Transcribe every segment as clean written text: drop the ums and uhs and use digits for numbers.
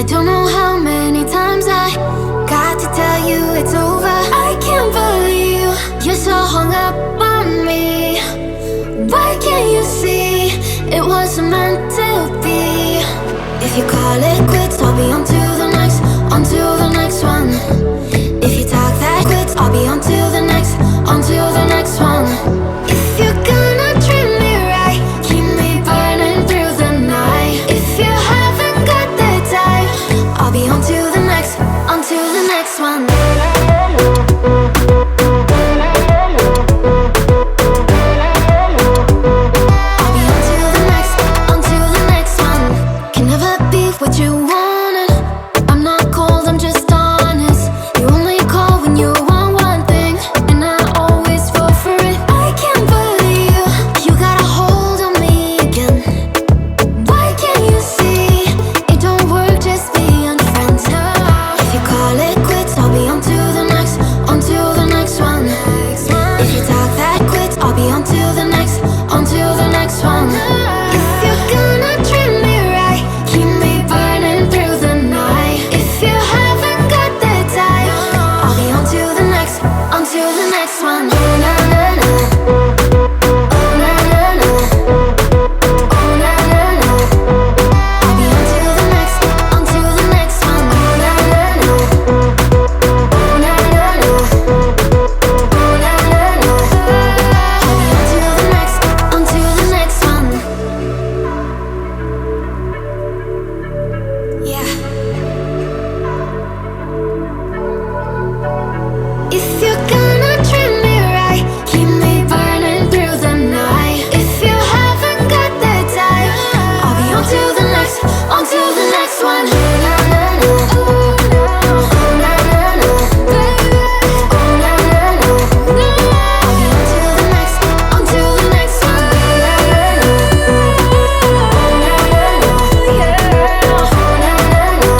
I don't know how many times I got to tell you it's over. I can't believe you're so hung up on me. Why can't you see it wasn't meant to be? If you call it quits, I'll be on to the next one. If you talk that quits, I'll be on to the next one. If you're gonna treat me right, keep me burning through the night. If you haven't got the time, I'll be on to the next one. What you wanted, I'm not cold, I'm just honest. You only call when you want one thing, and I always fall for it. I can't believe you got a hold on me again. Why can't you see it don't work just being friends? If you call it quits, I'll be on to the next one. If you talk that quits, I'll be on to the next one. If you're gonna treat me right, keep me burning through the night. If you haven't got the time, I'll be on to the next one. Oh na na na, oh na na na, oh na na na. I'll be on to the next one. Oh na na na, oh na na na, oh na na na. I'll be on to the next one. Yeah. If you're gonna treat me right, keep me burning through the night. If you haven't got the time, I'll be on to the next one. Oh na na na, oh na na na, oh na na na. I'll be on to the next one. Oh na na na, oh na na na, oh na na na.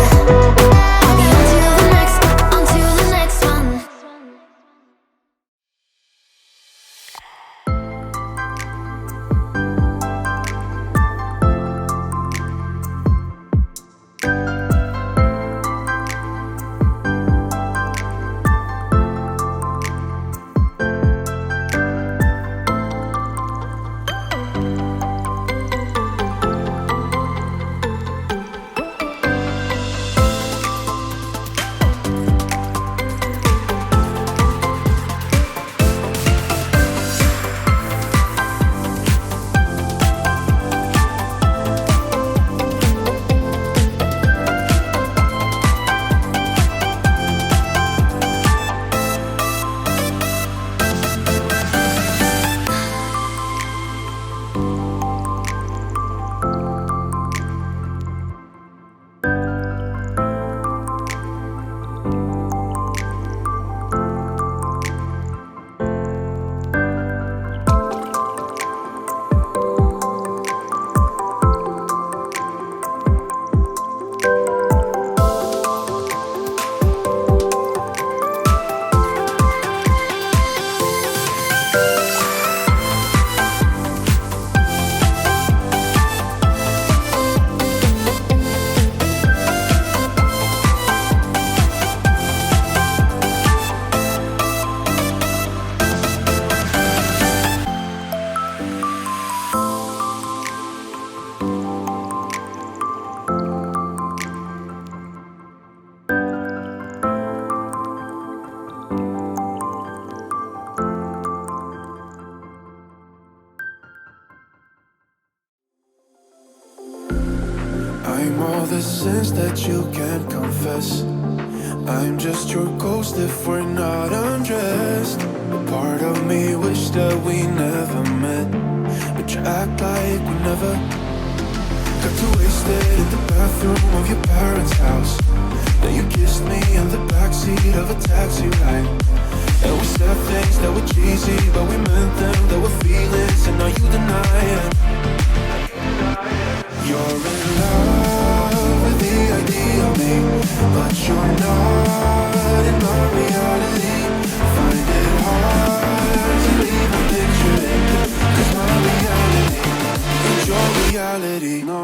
I'll be on to the next one. I'm all the sins that you can't confess. I'm just your ghost if we're not undressed. A part of me wish that we never met, but you act like we never. Got too wasted in the bathroom of your parents' house. Then you kissed me in the backseat of a taxi ride. And we said things that were cheesy, but we meant them. There were feelings, and now you deny it. You're in love with the idea of me, but you're not in my reality. Find it hard to even picture it, 'cause my reality ain't your reality, no.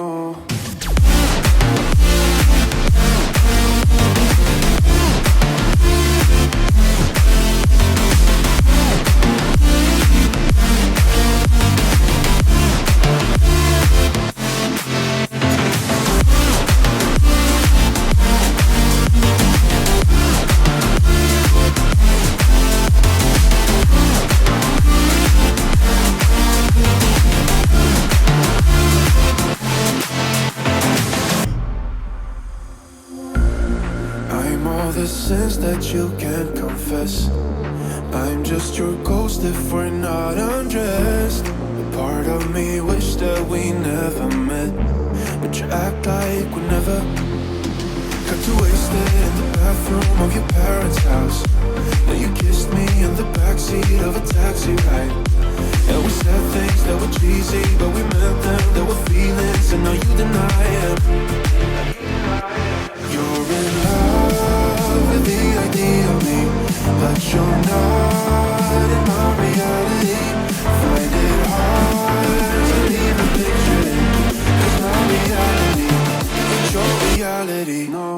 know the sins that you can't confess. I'm just your ghost if we're not undressed. A part of me wish that we never met, but you act like we never. Got too wasted in the bathroom of your parents' house. Now you kissed me in the backseat of a taxi ride. And we said things that were cheesy, but we meant them. There were feelings, and now you deny them. You're in love with the idea of me, but you're not in my reality. Find it hard to even picture it, 'cause my reality ain't your reality, no.